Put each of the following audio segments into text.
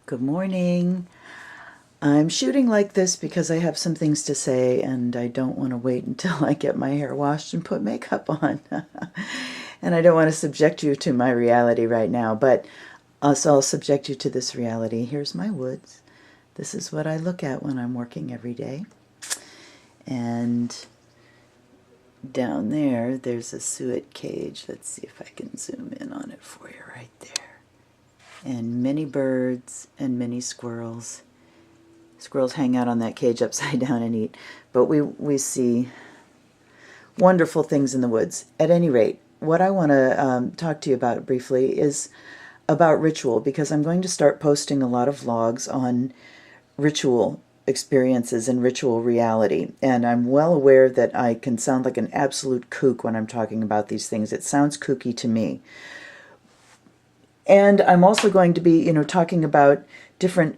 Good morning. I'm shooting like this because I have some things to say and I don't want to wait until I get my hair washed and put makeup on. And I don't want to subject you to my reality right now, but I'll subject you to this reality. Here's my woods. This is what I look at when I'm working every day. And down there, there's a suet cage. Let's see if I can zoom in on it for you right there. And many birds and many squirrels. Squirrels hang out on that cage upside down and eat. But we see wonderful things in the woods. At any rate, what I want to talk to you about briefly is about ritual, because I'm going to start posting a lot of vlogs on ritual experiences and ritual reality. And I'm well aware that I can sound like an absolute kook when I'm talking about these things. It sounds kooky to me. And I'm also going to be, talking about different,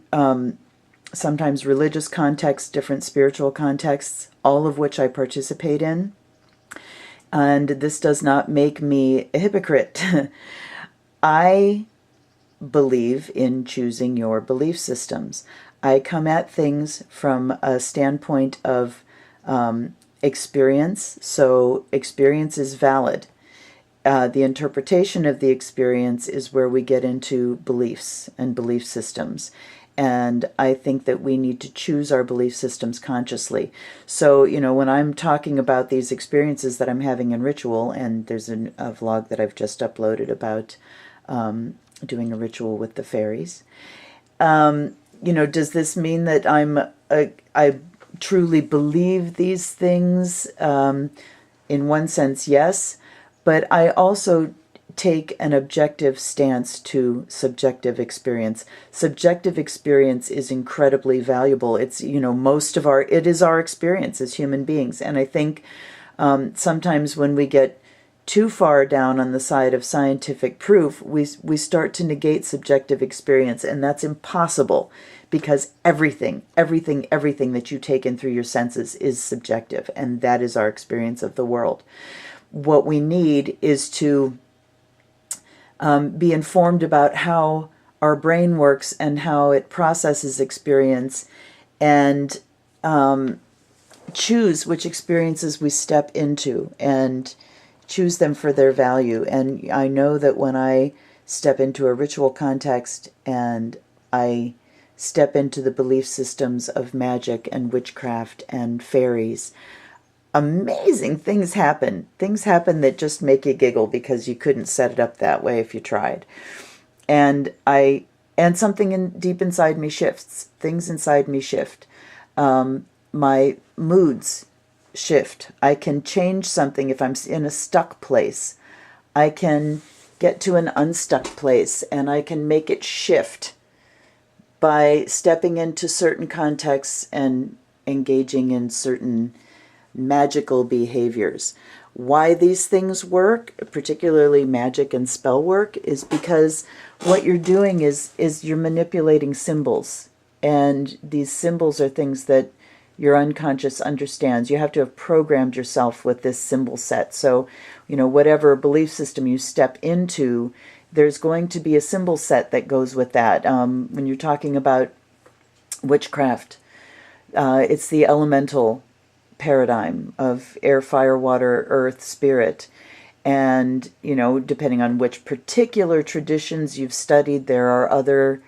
sometimes religious contexts, different spiritual contexts, all of which I participate in. And this does not make me a hypocrite. I believe in choosing your belief systems. I come at things from a standpoint of experience, so experience is valid. The interpretation of the experience is where we get into beliefs and belief systems. And I think that we need to choose our belief systems consciously. So, when I'm talking about these experiences that I'm having in ritual, and there's a vlog that I've just uploaded about doing a ritual with the fairies, does this mean that I truly believe these things? In one sense, yes. But I also take an objective stance to subjective experience. Subjective experience is incredibly valuable. It's, it is our experience as human beings. And I think sometimes when we get too far down on the side of scientific proof, we start to negate subjective experience, and that's impossible, because everything that you take in through your senses is subjective, and that is our experience of the world. What we need is to be informed about how our brain works and how it processes experience, and choose which experiences we step into and choose them for their value. And I know that when I step into a ritual context and I step into the belief systems of magic and witchcraft and fairies, amazing things happen. Things happen that just make you giggle because you couldn't set it up that way if you tried. And something deep inside me shifts. Things inside me shift. My moods shift. I can change something if I'm in a stuck place. I can get to an unstuck place, and I can make it shift by stepping into certain contexts and engaging in certain magical behaviors. Why these things work, particularly magic and spell work, is because what you're doing is you're manipulating symbols. And these symbols are things that your unconscious understands. You have to have programmed yourself with this symbol set. So, whatever belief system you step into, there's going to be a symbol set that goes with that. When you're talking about witchcraft, it's the elemental paradigm of air, fire, water, earth, spirit. And, depending on which particular traditions you've studied, there are other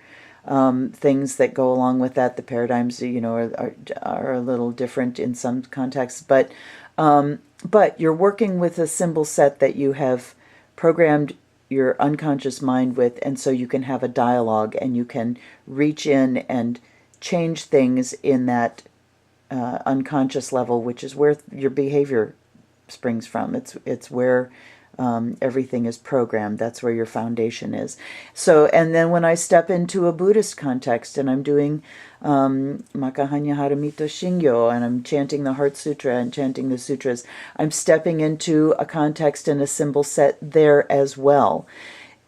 things that go along with that. The paradigms, are a little different in some contexts. But you're working with a symbol set that you have programmed your unconscious mind with, and so you can have a dialogue and you can reach in and change things in that unconscious level, which is where your behavior springs from. It's where everything is programmed. That's where your foundation is. So, and then when I step into a Buddhist context and I'm doing Makahanya Haramito Shingyo and I'm chanting the Heart Sutra and chanting the sutras, I'm stepping into a context and a symbol set there as well.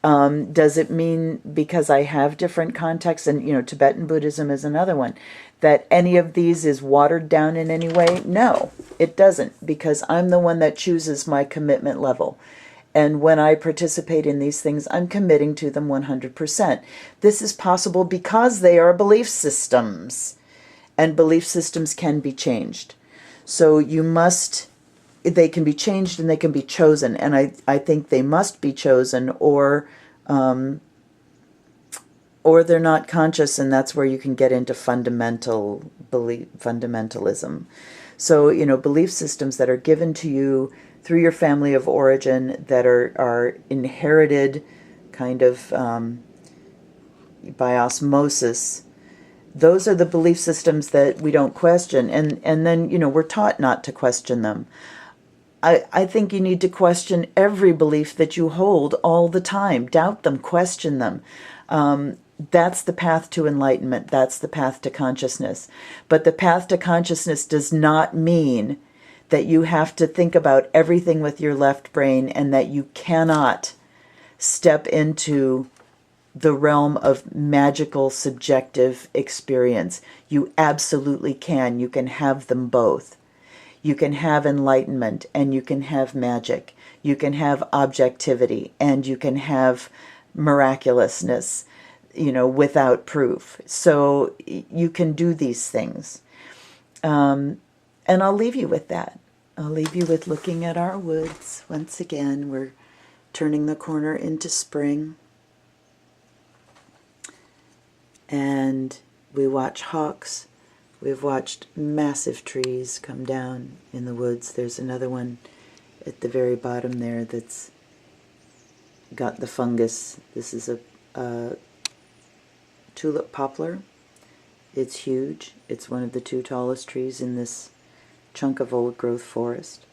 Does it mean because I have different contexts, and Tibetan Buddhism is another one, that any of these is watered down in any way? No, it doesn't, because I'm the one that chooses my commitment level. And when I participate in these things, I'm committing to them 100%. This is possible because they are belief systems, and belief systems can be changed. So they can be changed and they can be chosen. And I think they must be chosen, or they're not conscious, and that's where you can get into fundamentalism. So, belief systems that are given to you through your family of origin, that are inherited kind of by osmosis, those are the belief systems that we don't question. And then, we're taught not to question them. I think you need to question every belief that you hold all the time. Doubt them, question them. That's the path to enlightenment. That's the path to consciousness. But the path to consciousness does not mean that you have to think about everything with your left brain, and that you cannot step into the realm of magical, subjective experience. You absolutely can. You can have them both. You can have enlightenment and you can have magic. You can have objectivity and you can have miraculousness, without proof. So you can do these things. And I'll leave you with that. I'll leave you with looking at our woods. Once again, we're turning the corner into spring. And we watch hawks. We've watched massive trees come down in the woods. There's another one at the very bottom there that's got the fungus. This is a tulip poplar. It's huge. It's one of the 2 tallest trees in this chunk of old growth forest.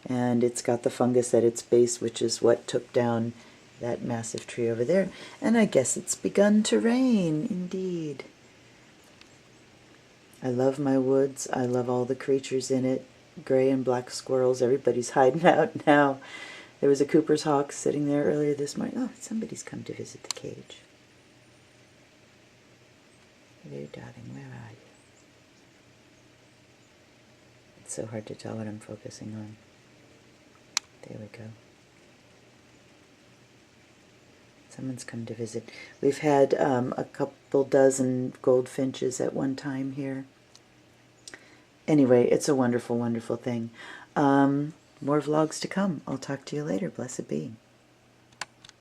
And it's got the fungus at its base, which is what took down that massive tree over there. And I guess it's begun to rain, indeed. I love my woods. I love all the creatures in it. Gray and black squirrels. Everybody's hiding out now. There was a Cooper's hawk sitting there earlier this morning. Oh, somebody's come to visit the cage. Hello, darling. Where are you? It's so hard to tell what I'm focusing on. There we go. Someone's come to visit. We've had a couple dozen goldfinches at one time here. Anyway, it's a wonderful, wonderful thing. More vlogs to come. I'll talk to you later. Blessed be.